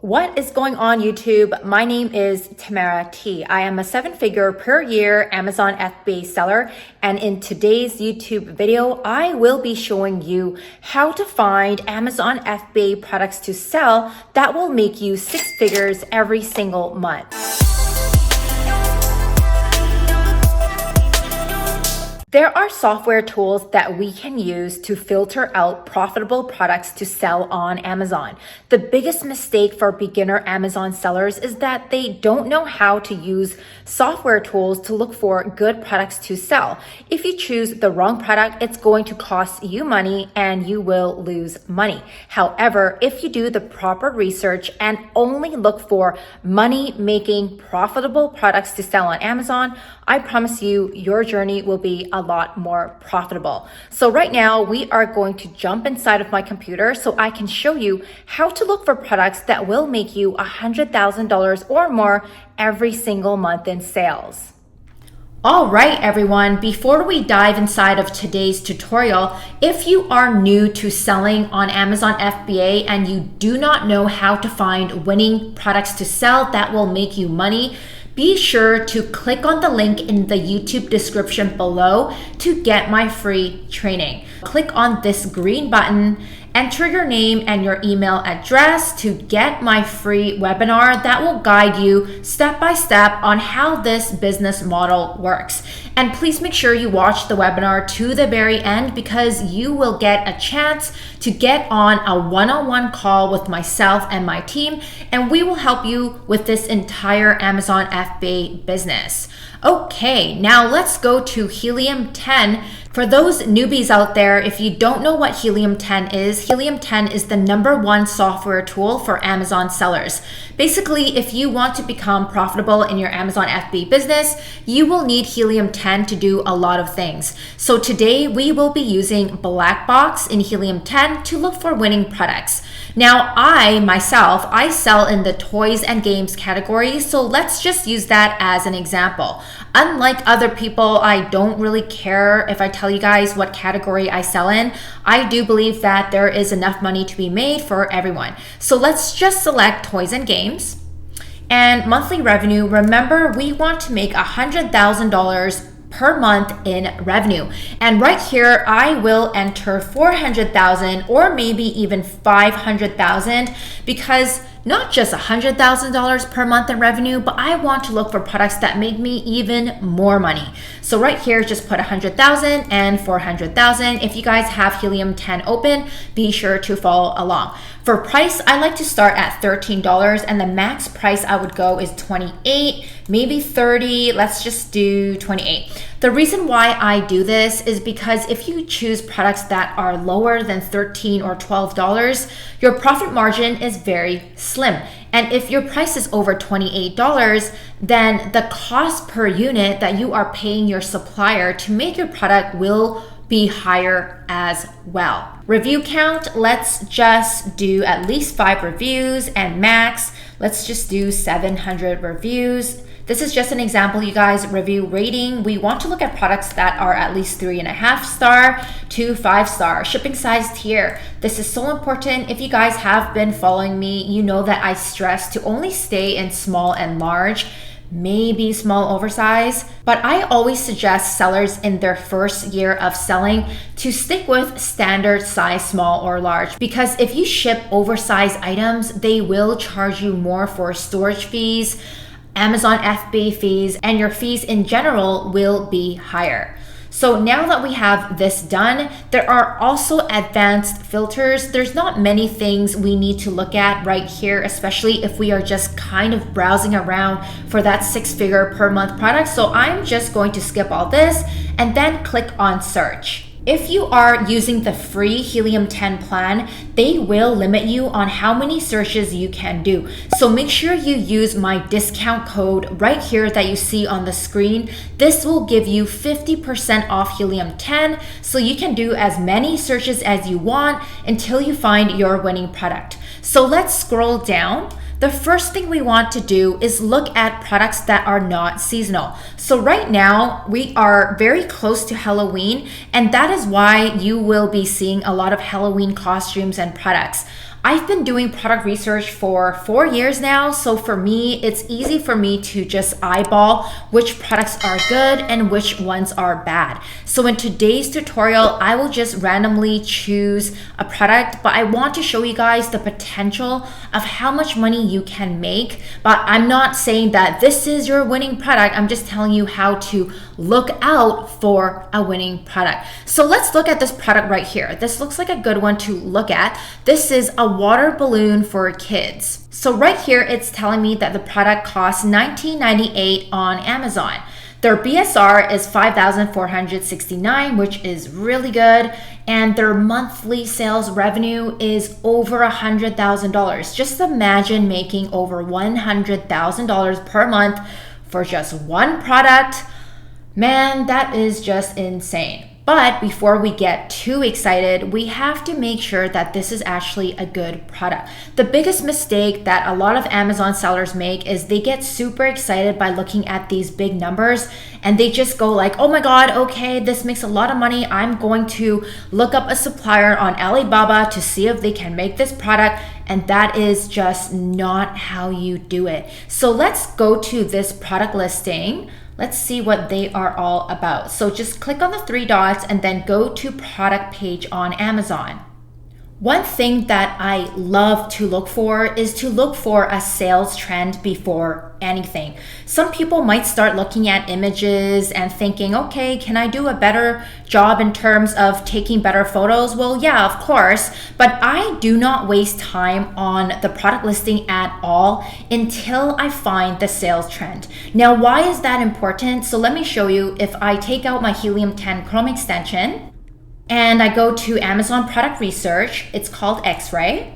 What is going on YouTube? My name is Tamara T. I am a 7-figure per year Amazon FBA seller, and in today's YouTube video, I will be showing you how to find Amazon FBA products to sell that will make you 6 figures every single month. There are software tools that we can use to filter out profitable products to sell on Amazon. The biggest mistake for beginner Amazon sellers is that they don't know how to use software tools to look for good products to sell. If you choose the wrong product, it's going to cost you money and you will lose money. However, if you do the proper research and only look for money-making profitable products to sell on Amazon, I promise you, your journey will be a lot more profitable. So right now we are going to jump inside of my computer so I can show you how to look for products that will make you $100,000 or more every single month in sales. All right, everyone, before we dive inside of today's tutorial, if you are new to selling on Amazon FBA and you do not know how to find winning products to sell that will make you money, be sure to click on the link in the YouTube description below to get my free training. Click on this green button, enter your name and your email address to get my free webinar that will guide you step by step on how this business model works. And please make sure you watch the webinar to the very end because you will get a chance to get on a one-on-one call with myself and my team, and we will help you with this entire Amazon FBA business. Okay, now let's go to Helium 10. For those newbies out there, if you don't know what Helium 10 is the #1 software tool for Amazon sellers. Basically, if you want to become profitable in your Amazon FBA business, you will need Helium 10 to do a lot of things. So today we will be using Black Box in Helium 10 to look for winning products. Now, I sell in the toys and games category, so let's just use that as an example. Unlike other people, I don't really care if I tell you guys what category I sell in. I do believe that there is enough money to be made for everyone. So let's just select toys and games. And monthly revenue, remember we want to make $100,000 per month in revenue. And right here, I will enter 400,000 or maybe even 500,000 because not just $100,000 per month in revenue, but I want to look for products that make me even more money. So right here, just put 100,000 and 400,000. If you guys have Helium 10 open, be sure to follow along. For price, I like to start at $13 and the max price I would go is 28, maybe 30. Let's just do 28. The reason why I do this is because if you choose products that are lower than $13 or $12, your profit margin is very slim. And if your price is over $28, then the cost per unit that you are paying your supplier to make your product will be higher as well. Review count, let's just do at least 5 reviews, and max, let's just do 700 reviews. This is just an example, you guys. Review rating, we want to look at products that are at least 3.5 star to 5 star. Shipping size tier, this is so important. If you guys have been following me, you know that I stress to only stay in small and large, maybe small oversize, but I always suggest sellers in their first year of selling to stick with standard size small or large, because if you ship oversized items, they will charge you more for storage fees, Amazon FBA fees, and your fees in general will be higher. So now that we have this done, there are also advanced filters. There's not many things we need to look at right here, especially if we are just kind of browsing around for that 6-figure per month product. So I'm just going to skip all this and then click on search. If you are using the free Helium 10 plan, they will limit you on how many searches you can do. So make sure you use my discount code right here that you see on the screen. This will give you 50% off Helium 10, so you can do as many searches as you want until you find your winning product. So let's scroll down. The first thing we want to do is look at products that are not seasonal. So right now we are very close to Halloween, and that is why you will be seeing a lot of Halloween costumes and products. I've been doing product research for 4 years now, so for me, it's easy for me to just eyeball which products are good and which ones are bad. So in today's tutorial, I will just randomly choose a product, but I want to show you guys the potential of how much money you can make. But I'm not saying that this is your winning product. I'm just telling you how to look out for a winning product. So let's look at this product right here. This looks like a good one to look at. This is a water balloon for kids. So right here, it's telling me that the product costs $19.98 on Amazon. Their BSR is $5,469, which is really good. And their monthly sales revenue is over $100,000. Just imagine making over $100,000 per month for just one product. Man, that is just insane. But before we get too excited, we have to make sure that this is actually a good product. The biggest mistake that a lot of Amazon sellers make is they get super excited by looking at these big numbers and they just go like, oh my God, okay, this makes a lot of money. I'm going to look up a supplier on Alibaba to see if they can make this product. And that is just not how you do it. So let's go to this product listing. Let's see what they are all about. So just click on the 3 dots and then go to product page on Amazon. One thing that I love to look for is to look for a sales trend before anything. Some people might start looking at images and thinking, okay, can I do a better job in terms of taking better photos? Well, yeah, of course, but I do not waste time on the product listing at all until I find the sales trend. Now, why is that important? So let me show you. If I take out my Helium 10 Chrome extension, and I go to Amazon product research, it's called X-ray.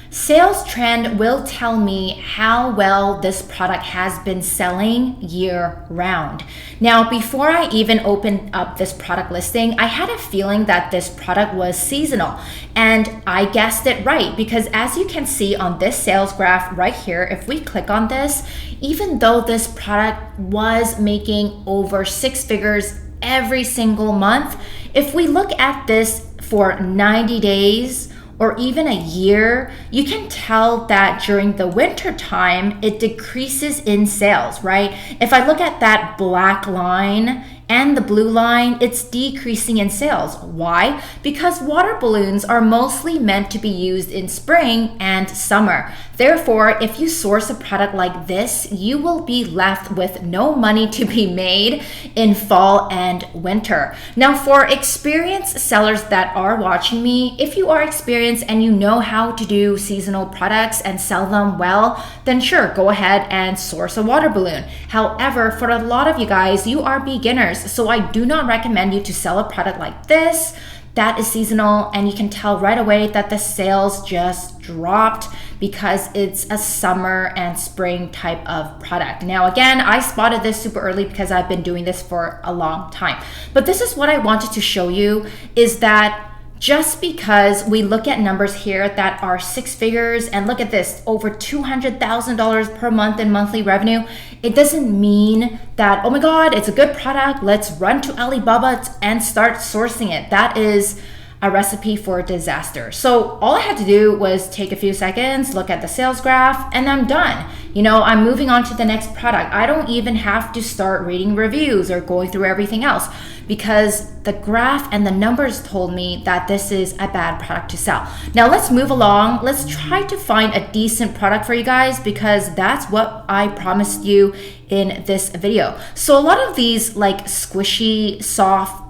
Sales trend will tell me how well this product has been selling year round. Now, before I even opened up this product listing, I had a feeling that this product was seasonal, and I guessed it right because as you can see on this sales graph right here, if we click on this, even though this product was making over 6 figures every single month, if we look at this for 90 days or even a year, you can tell that during the winter time, it decreases in sales, right? If I look at that black line and the blue line, it's decreasing in sales. Why? Because water balloons are mostly meant to be used in spring and summer. Therefore, if you source a product like this, you will be left with no money to be made in fall and winter. Now, for experienced sellers that are watching me, if you are experienced and you know how to do seasonal products and sell them well, then sure, go ahead and source a water balloon. However, for a lot of you guys, you are beginners, so I do not recommend you to sell a product like this that is seasonal, and you can tell right away that the sales just dropped because it's a summer and spring type of product. Now, again, I spotted this super early because I've been doing this for a long time. But this is what I wanted to show you is that just because we look at numbers here that are 6 figures and look at this, over $200,000 per month in monthly revenue, it doesn't mean that, oh my God, it's a good product, let's run to Alibaba and start sourcing it. That is a recipe for disaster. So all I had to do was take a few seconds, look at the sales graph, and I'm done. You know, I'm moving on to the next product. I don't even have to start reading reviews or going through everything else because the graph and the numbers told me that this is a bad product to sell. Now let's move along. Let's try to find a decent product for you guys because that's what I promised you in this video. So a lot of these like squishy, soft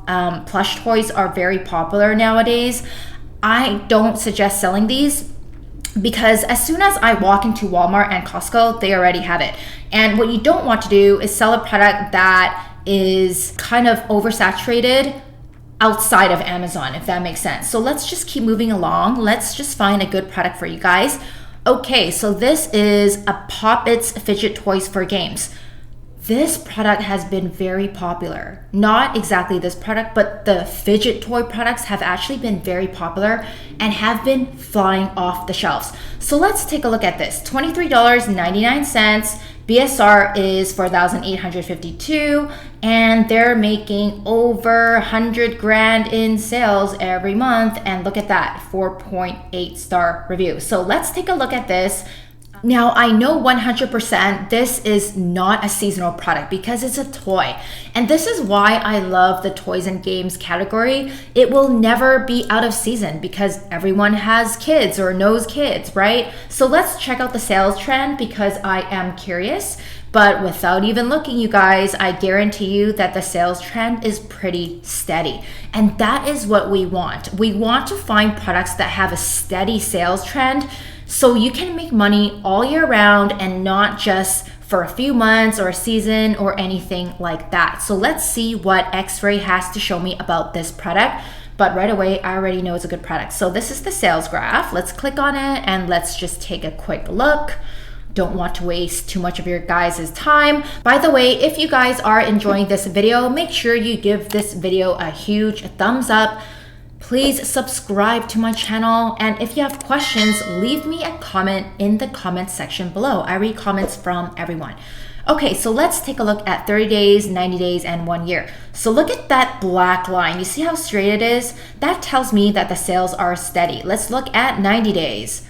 plush toys are very popular nowadays. I don't suggest selling these because as soon as I walk into Walmart and Costco, they already have it. And what you don't want to do is sell a product that is kind of oversaturated outside of Amazon, if that makes sense. So let's just keep moving along. Let's just find a good product for you guys. Okay, so this is a Pop-Its fidget toys for games. This product has been very popular. Not exactly this product, but the fidget toy products have actually been very popular and have been flying off the shelves. So let's take a look at this. $23.99, BSR is 4,852, and they're making over 100 grand in sales every month. And look at that, 4.8 star review. So let's take a look at this. Now, I know 100% this is not a seasonal product because it's a toy. And this is why I love the toys and games category. It will never be out of season because everyone has kids or knows kids, right? So let's check out the sales trend because I am curious. But without even looking, you guys, I guarantee you that the sales trend is pretty steady. And that is what we want. We want to find products that have a steady sales trend so you can make money all year round and not just for a few months or a season or anything like that. So let's see what X-Ray has to show me about this product. But right away, I already know it's a good product. So this is the sales graph. Let's click on it and let's just take a quick look. Don't want to waste too much of your guys' time. By the way, if you guys are enjoying this video, make sure you give this video a huge thumbs up. Please subscribe to my channel. And if you have questions, leave me a comment in the comment section below. I read comments from everyone. Okay, so let's take a look at 30 days, 90 days, and 1 year. So look at that black line. You see how straight it is? That tells me that the sales are steady. Let's look at 90 days.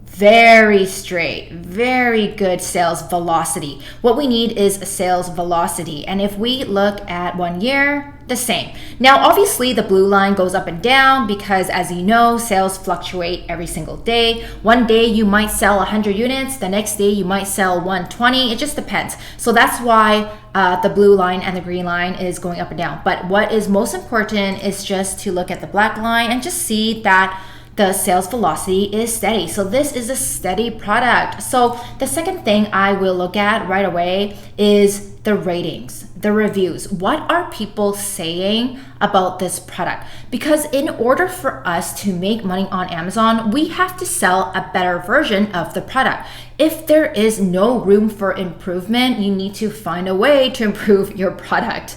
Very straight, very good sales velocity. What we need is a sales velocity. And if we look at 1 year, the same. Now, obviously the blue line goes up and down because as you know, sales fluctuate every single day. One day you might sell 100 units, the next day you might sell 120. It just depends. So that's why the blue line and the green line is going up and down. But what is most important is just to look at the black line and just see that the sales velocity is steady. So this is a steady product. So the second thing I will look at right away is the ratings, the reviews. What are people saying about this product? Because in order for us to make money on Amazon, we have to sell a better version of the product. If there is no room for improvement, you need to find a way to improve your product.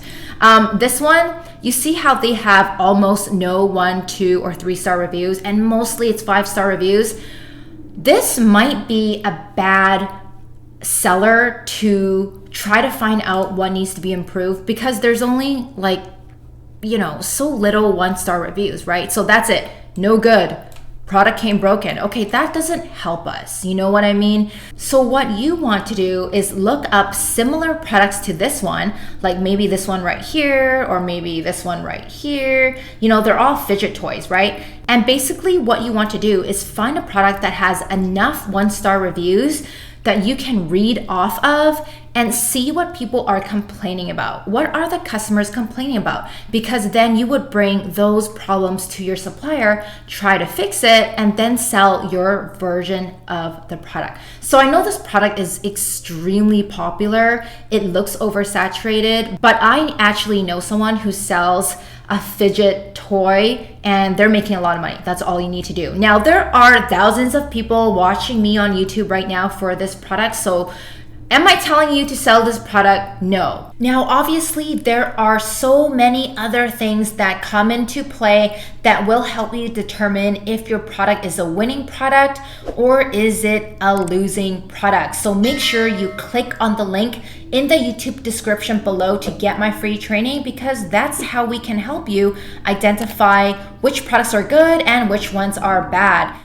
This one, you see how they have almost no 1, 2, or 3 star reviews, and mostly it's 5-star reviews. This might be a bad seller to try to find out what needs to be improved because there's only like, so little 1-star reviews, right? So that's it. No good. Product came broken. Okay, that doesn't help us. You know what I mean? So what you want to do is look up similar products to this one, like maybe this one right here, or maybe this one right here. They're all fidget toys, right? And basically what you want to do is find a product that has enough 1-star reviews that you can read off of and see what people are complaining about. What are the customers complaining about? Because then you would bring those problems to your supplier, try to fix it, and then sell your version of the product. So I know this product is extremely popular. It looks oversaturated, but I actually know someone who sells a fidget toy and they're making a lot of money. That's all you need to do. Now, there are thousands of people watching me on YouTube right now for this product. So am I telling you to sell this product? No. Now, obviously, there are so many other things that come into play that will help you determine if your product is a winning product or is it a losing product. So make sure you click on the link in the YouTube description below to get my free training because that's how we can help you identify which products are good and which ones are bad.